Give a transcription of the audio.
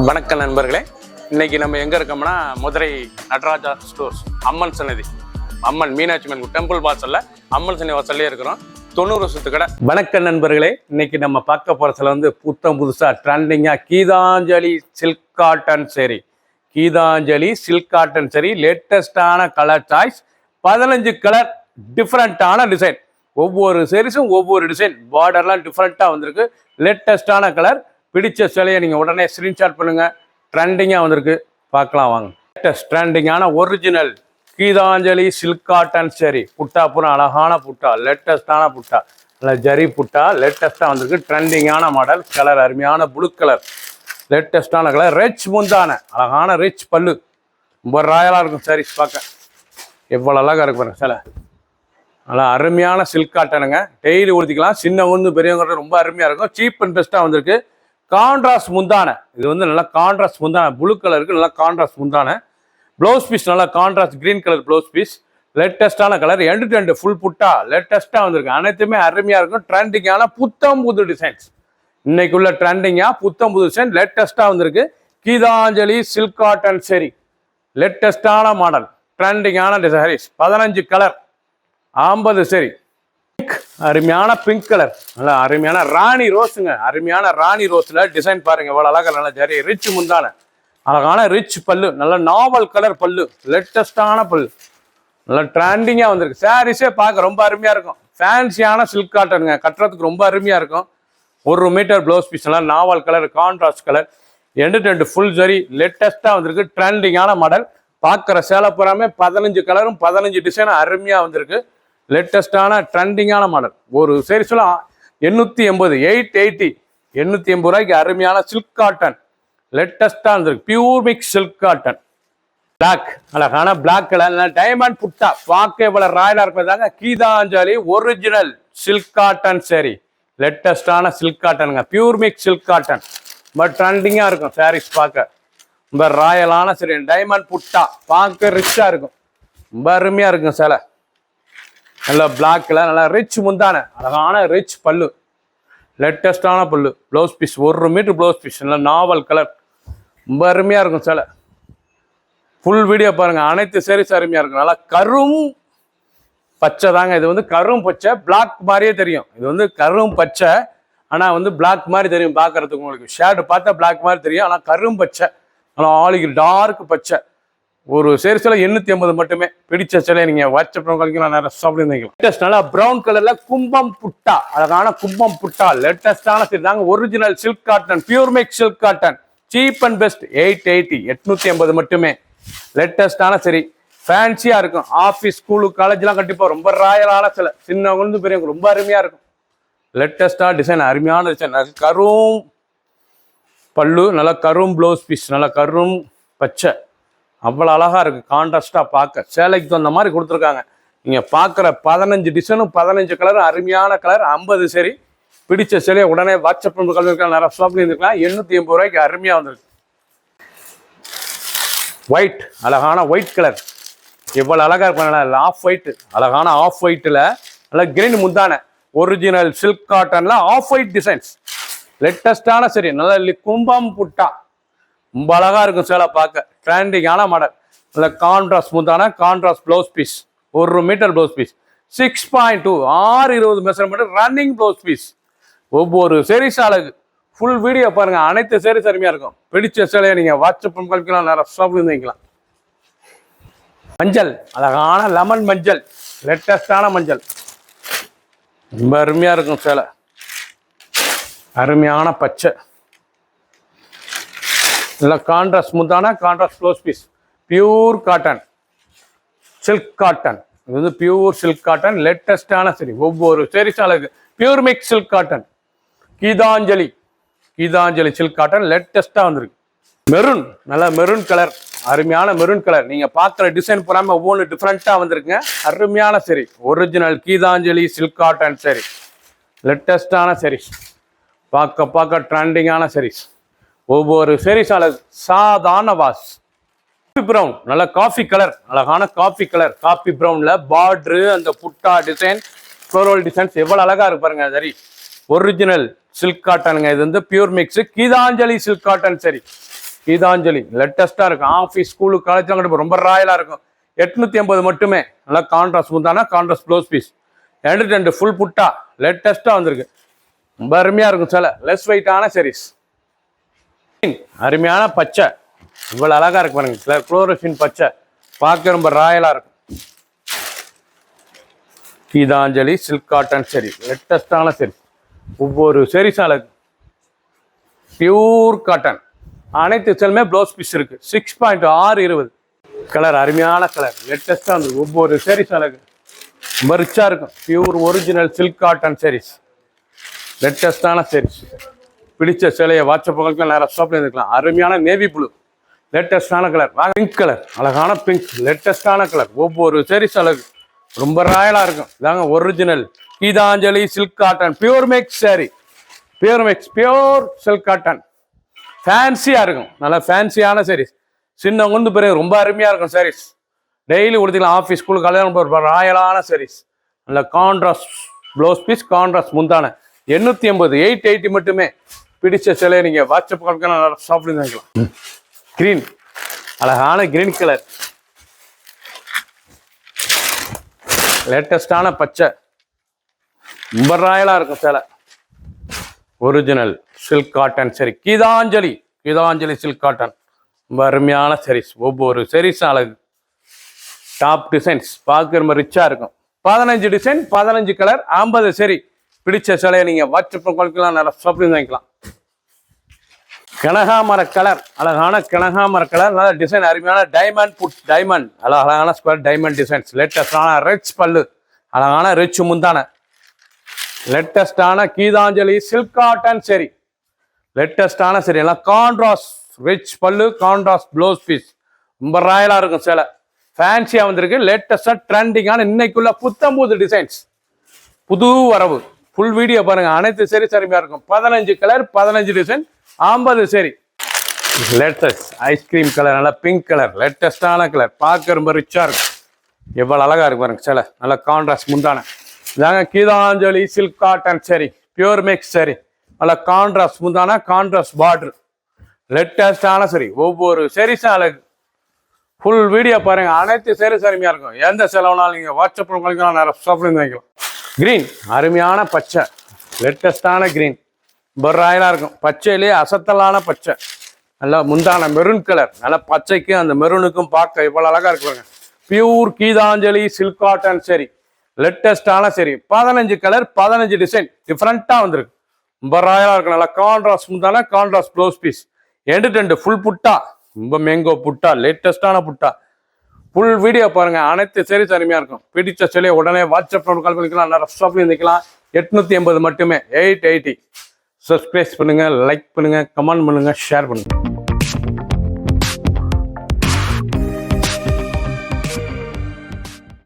வணக்கம் நண்பர்களே, இன்னைக்கு நம்ம எங்க இருக்கோம்னா மதுரை நடராஜா ஸ்டோர்ஸ் அம்மன் சன்னதி, அம்மன் மீனாட்சி அம்மன் டெம்பிள் வாசல்ல அம்மன் சன்னதி வாசல்லே இருக்கிறோம். 90 வருஷத்து கடை. வணக்கம் நண்பர்களே, இன்னைக்கு நம்ம பார்க்க போறதுல வந்து புதுசா ட்ரெண்டிங்கா கீதாஞ்சலி சில்க் காட்டன் சேரி, Gitanjali silk cotton saree, லேட்டஸ்டான colour choice, 15 colour, டிஃப்ரெண்டான டிசைன். ஒவ்வொரு சேரீஸும் ஒவ்வொரு டிசைன், பார்டர்லாம் டிஃப்ரெண்ட்டாக வந்திருக்கு. லேட்டஸ்டான கலர். பிடிச்ச சிலையை நீங்கள் உடனே ஸ்க்ரீன்ஷாட் பண்ணுங்கள். ட்ரெண்டிங்காக வந்திருக்கு, பார்க்கலாம் வாங்க. லேட்டஸ்ட் ட்ரெண்டிங்கான ஒரிஜினல் கீதாஞ்சலி சில்க் காட்டன் சேரி, புட்டா பூரா அழகான புட்டா, லேட்டஸ்டான புட்டா, நல்ல ஜரி புட்டா, லேட்டஸ்ட்டாக வந்திருக்கு. ட்ரெண்டிங்கான மாடல், கலர் அருமையான ப்ளூ கலர், லேட்டஸ்டான கலர், ரிச் முந்தான, அழகான ரிச் பல்லு, ரொம்ப ராயலாக இருக்கும் சாரீஸ் பார்க்க. எவ்வளோ அழகாக இருக்கு பாருங்க சிலை. நல்லா அருமையான சில்க் காட்டனுங்க, டெய்லி ஊற்றிக்கலாம். சின்னவங்க பெரியவங்க ரொம்ப அருமையாக இருக்கும். சீப் அண்ட் பெஸ்ட்டாக வந்திருக்கு. கான்ட்ராஸ்ட் முந்தான, இது வந்து நல்லா கான்ட்ராஸ்ட் முந்தான, ப்ளூ கலருக்கு நல்லா கான்ட்ராஸ்ட் முந்தான. ப்ளவுஸ் பீஸ் நல்லா contrast green colour blouse piece, லேட்டஸ்டான colour, end to end full butta, லேட்டஸ்ட்டாக வந்திருக்கு. அனைத்துமே அருமையாக இருக்கும். ட்ரெண்டிங்கான புத்தம் புது டிசைன்ஸ், இன்னைக்குள்ள ட்ரெண்டிங்காக புத்தம் புது டிசைன் லேட்டஸ்ட்டாக வந்திருக்கு. Gitanjali silk cotton saree, லேட்டஸ்டான model, ட்ரெண்டிங்கான டிசைன்ஸ், 15 கலர், 50 சேரி. அருமையான பிங்க் கலர், நல்லா அருமையான ராணி ரோஸுங்க, அருமையான ராணி ரோஸ்ல டிசைன் பாருங்க, எவ்வளவு அழகா, நல்ல ஜரி ரிச் முந்தான, அழகான ரிச் பல்லு, நல்ல நாவல் கலர் பல்லு, லேட்டஸ்டான பல்லு, நல்ல ட்ரெண்டிங்கா வந்திருக்கு. சாரீஸே பார்க்க ரொம்ப அருமையா இருக்கும். ஃபேன்சியான சில்க் காட்டனுங்க, கட்டுறதுக்கு ரொம்ப அருமையா இருக்கும். 1 மீட்டர் ப்ளவுஸ் பீஸ், நல்லா நாவல் colour, contrast colour, end to end full zari, லேட்டஸ்டா வந்திருக்கு. ட்ரெண்டிங்கான மாடல், பார்க்குற சேலை பூராமே 15 கலரும் 15 டிசைனும் அருமையா வந்திருக்கு. லேட்டஸ்டான ட்ரெண்டிங்கான மாடல். ஒரு சேரீஸ்லாம் 880, 880, 880 ரூபாய்க்கு அருமையான சில்க் காட்டன், லேட்டஸ்டா இருந்திருக்கு. Pure mix silk cotton, black, அழகான பிளாக் கலர், டைமண்ட் புட்டா, பார்க்க இவ்வளவு ராயலா இருப்பதாங்க. Geethanjali original silk cotton saree, லேட்டஸ்டான சில்க் காட்டனுங்க, பியூர் மிக்ஸ் சில்க் காட்டன், ரொம்ப ட்ரெண்டிங்கா இருக்கும். சாரீஸ் பார்க்க ரொம்ப ராயலான சரி, டைமண்ட் புட்டா, பார்க்க ரிச்சா இருக்கும், ரொம்ப அருமையா இருக்கும் சேலை. நல்லா பிளாக்ல நல்லா ரிச் முந்தான, அழகான ரிச் பல்லு, லேட்டஸ்டான pallu, blouse piece 1 metre blouse piece, நல்லா நாவல் கலர், ரொம்ப அருமையா இருக்கும் சேலை. ஃபுல் வீடியோ பாருங்க, அனைத்து சேரீஸ் அருமையா இருக்கும். நல்லா கரும் பச்சை தாங்க, இது வந்து கரும் பச்சை, பிளாக் மாதிரியே தெரியும். இது வந்து கரும் பச்சை, ஆனால் வந்து பிளாக் மாதிரி தெரியும் பார்க்கறதுக்கு. உங்களுக்கு ஷேடு பார்த்தா பிளாக் மாதிரி தெரியும், ஆனால் கரும் பச்சை, ஆனால் ஆளுக்கு டார்க் பச்சை. ஒரு சேரீஸ்ல 880 மட்டுமே. பிடிச்ச சிலை நீங்க வாட்ஸ்அப் கழிக்கலாம், நேரம் சாப்பிடுங்க. லேட்டஸ்ட் நல்லா ப்ரௌன் கலர்ல கும்பம் புட்டா, அழகான கும்பம் புட்டா, லேட்டஸ்டான சரி தாங்க. Original silk cotton, pure mix silk cotton, cheap and best, 880, 880 மட்டுமே. லேட்டஸ்டான சரி, ஃபேன்சியா இருக்கும். ஆஃபீஸ், ஸ்கூலு, காலேஜ்லாம் கண்டிப்பா ரொம்ப ராயலான சிலை, சின்னவங்க பெரியவங்க ரொம்ப அருமையா இருக்கும். லேட்டஸ்டா டிசைன், அருமையான டிசைன், கரும் பல்லு, நல்லா கரும் ப்ளவுஸ் பீஸ், நல்லா கரும் பச்சை, அவ்வளோ அழகா இருக்கு. கான்ட்ராஸ்டா பார்க்க சேலைக்கு தகுந்த மாதிரி கொடுத்துருக்காங்க. நீங்க பார்க்குற 15 டிசைனும் 15 கலரும் அருமையான கலர், 50 சரி. பிடிச்ச சிலையை உடனே வாட்ஸ்அப் கலந்துருக்கலாம், நிறைய ஷாப்ல இருந்துக்கலாம். 880 ரூபாய்க்கு அருமையா வந்திருக்கு. ஒயிட், அழகான ஒயிட் கலர், எவ்வளவு அழகா இருக்கும். ஆஃப் ஒயிட், அழகான ஆஃப் ஒயிட்ல நல்லா கிரீன் முந்தான, ஒரிஜினல் சில்க் காட்டன்ல ஆஃப் ஒயிட் டிசைன்ஸ், லேட்டஸ்டான சரி, நல்ல கும்பம் புட்டா, ரொம்ப அழகா இருக்கும் சேலை பார்க்க. ட்ரெண்டிங்கான மாடல், நல்ல கான்ட்ராஸ்ட் முந்தான, contrast blouse piece, 1 metre blouse piece, 6.2, 620 measurement, running blouse piece. ஒவ்வொரு சேரீஸ் அழகு. ஃபுல் வீடியோ பாருங்க, அனைத்து சேரீஸ் அருமையா இருக்கும். பிடிச்ச சேலையை நீங்க வாட்ஸ்அப் கழிக்கலாம், நேரம் ஷாப்ல இருந்துக்கலாம். மஞ்சள், அழகான லெமன் மஞ்சள், லேட்டஸ்டான மஞ்சள், ரொம்ப அருமையா இருக்கும் சேலை. அருமையான பச்சை, நல்லா கான்ட்ராஸ்ட் முந்தான, contrast blouse piece, pure cotton silk cotton, இது வந்து பியூர் சில்க் காட்டன், லேட்டஸ்டான சரி. ஒவ்வொரு சேரீஸ் அழகு. Pure mix silk cotton, Geethanjali, Geethanjali silk cotton, லேட்டஸ்டா வந்திருக்கு. மெரூன், நல்லா மெரூன் கலர், அருமையான மெரூன் கலர். நீங்க பார்க்குற டிசைன் பூராம ஒவ்வொன்று டிஃப்ரெண்டா வந்திருக்குங்க. அருமையான சரி, ஒரிஜினல் கீதாஞ்சலி சில்க் காட்டன் சரி, லேட்டஸ்டான சரி, பார்க்க ட்ரெண்டிங்கான சரிஸ். ஒவ்வொரு சேரீஸ் அழகு. சாதாரண வாஷ், காஃபி ப்ரௌன், நல்ல காஃபி கலர், அழகான காஃபி கலர், காஃபி ப்ரௌன்ல பார்டரு, அந்த புட்டா டிசைன், ஃப்ளோரல் டிசைன்ஸ் எவ்வளவு அழகா இருக்கு பாருங்க. சரி, ஒரிஜினல் சில்க் காட்டனுங்க, இது வந்து pure mix Gitanjali silk cotton சரி, கீதாஞ்சலி லேட்டஸ்டா இருக்கும். ஆஃபீஸ் ஸ்கூலுக்கு காலேஜ்லாம் கூட ரொம்ப ராயலா இருக்கும். 850 மட்டுமே. நல்லா கான்ட்ராஸ்ட் முந்தானா, contrast blouse piece. 2 full butta லேட்டஸ்டா வந்திருக்கு. ரொம்ப அருமையா இருக்கும் சேலை. லெஸ் வெயிட்டான சாரீஸ். அருமையான பச்சை, இவ்வளவு அழகா இருக்கு பாருங்க. குளோரோசின் பச்சை பார்க்க ரொம்ப ராயலா இருக்கும். கீதாஞ்சலி சில்க் காட்டன் சரி, லேட்டஸ்டான சரி. ஒவ்வொரு சரிஸ் அழகு. Pure cotton. அனைத்து செல்லுமே ப்ளவுஸ் பீஸ் இருக்கு. 6.620 கலர், அருமையான கலர், லேட்டஸ்டா வந்து ஒவ்வொரு சரிஸ் அழகு. ரொம்ப ரிச்சா இருக்கும். Pure original silk cotton sarees, லேட்டஸ்டான சாரீஸ். பிடிச்ச சேலையை வாட்ஸ்அப் பக்கத்துல நேரம் ஷாப்ல இருக்கலாம். அருமையான நேவி ப்ளூ, லேட்டஸ்டான கலர். பிங்க் கலர், அழகான பிங்க், லேட்டஸ்டான கலர். ஒவ்வொரு சாரீஸ் அழகு, ரொம்ப ராயலா இருக்கும். இதாங்க original Geethanjali silk cotton pure mix saree. Pure mix, pure silk cotton. ஃபேன்சியா இருக்கும். நல்லா ஃபேன்சியான சாரீஸ். சின்ன கொண்டு பிறகு ரொம்ப அருமையா இருக்கும் சாரீஸ். டெய்லி கொடுத்துக்கலாம். ஆஃபீஸ் ஸ்கூல் கல்யாணம் ராயலான சாரீஸ். நல்ல கான்ட்ராஸ்ட் ப்ளவுஸ் பீஸ், கான்ட்ராஸ்ட் முந்தான. 880, 880 மட்டுமே. பிடிச்ச சிலையை நீங்க வாட்ஸ்அப் கால் ஷாப்ல வாங்கிக்கலாம். கிரீன், அழகான கிரீன் கலர், லேட்டஸ்டான பச்சை, ரொம்ப ராயலா இருக்கும் சேலை. ஒரிஜினல் சில்க் காட்டன் சரி, கீதாஞ்சலி, கீதாஞ்சலி சில்க் காட்டன். ரொம்ப அருமையான சாரீஸ். ஒவ்வொரு சாரீஸ் அழகு. டாப் டிசைன்ஸ் பார்க்க ரொம்ப ரிச்சா இருக்கும். 15 டிசைன், 15 கலர், 50 சரி. பிடிச்ச சிலையை நீங்க வாட்ஸ்அப் கால் நல்லா ஷாப்ல வாங்கிக்கலாம். கனகாமர கலர், அழகான கனகாமர கலர். நல்ல டிசைன், அருமையான டைமண்ட் புட், டைமண்ட் அழகான ஸ்கொயர் டைமண்ட் டிசைன்ஸ். லேட்டஸ்டான ரிச் பல்லு, அழகான ரிச் முந்தான. லேட்டஸ்டான கீதாஞ்சலி சில்க் காட்டன் சரி, லேட்டஸ்டான சரி. எல்லாம் கான்ட்ராஸ்ட் ரிச் பல்லு, கான்ட்ராஸ்ட் ப்ளவுஸ் பீஸ். ரொம்ப ராயலா இருக்கும் சேலை. ஃபேன்சியா வந்திருக்கு. லேட்டஸ்டா ட்ரெண்டிங்கான இன்னைக்குள்ள புத்தம்புது டிசைன்ஸ், புது வரவு. ஃபுல் வீடியோ பாருங்க. அனைத்து சரி அருமையா இருக்கும். 15 கலர், 15 டிசைன், 50 சரி. லேட்டஸ்ட் ஐஸ்கிரீம் கலர், நல்லா பிங்க் கலர், லேட்டஸ்டான கலர். பார்க்க ரொம்ப ரிச்சா இருக்கும். எவ்வளவு அழகா இருக்கு பாருங்க சேலை. நல்லா கான்ட்ராஸ்ட் முந்தான. இதாங்க கீதாஞ்சலி சில்க் காட்டன் சரி, பியூர் மிக்ஸ் சரி. நல்லா கான்ட்ராஸ்ட் முந்தான, கான்ட்ராஸ்ட் பார்டர், லேட்டஸ்டான சரி. ஒவ்வொரு சரிஸும் அழகு. ஃபுல் வீடியோ பாருங்க. அனைத்து சரிஸ் அருமையா இருக்கும். எந்த செலவுனாலும் நீங்க வாட்ஸ்அப் பண்ணிக்கலாம். நேரம் ஷாப்ல இருந்து வாங்கிக்கலாம். கிரீன், அருமையான பச்சை, லேட்டஸ்டான கிரீன். ராயலா இருக்கும். பச்சையிலேயே அசத்தலான பச்சை. நல்லா முந்தான மெரூன் கலர். நல்லா பச்சைக்கும் அந்த மெரூனுக்கும் பார்க்க இவ்வளவு அழகா இருக்குங்க. பியூர் கீதாஞ்சலி சில்க் காட்டன் சரி, லேட்டஸ்டான சரி. 15 கலர், 15 டிசைன், டிஃப்ரெண்டா வந்திருக்கு. ரொம்ப ராயலா இருக்கும். நல்லா கான்ட்ராஸ்ட் முந்தான, கான்ட்ராஸ்ட் ப்ளவுஸ் பீஸ். 2 ஃபுல் புட்டா, ரொம்ப மேங்கோ புட்டா, லேட்டஸ்டான புட்டா. ஃபுல் வீடியோ பாருங்க. அனைத்து சரி அருமையா இருக்கும். பிடிச்ச சிலையை உடனே வாட்ஸ்அப் கால் பண்ணிக்கலாம். நல்லா ஷாப்ல இருந்துக்கலாம். 880 மட்டுமே. 880. சப்ஸ்கிரைப் பண்ணுங்க, லைக் பண்ணுங்க, கமெண்ட் பண்ணுங்க, ஷேர் பண்ணுங்க.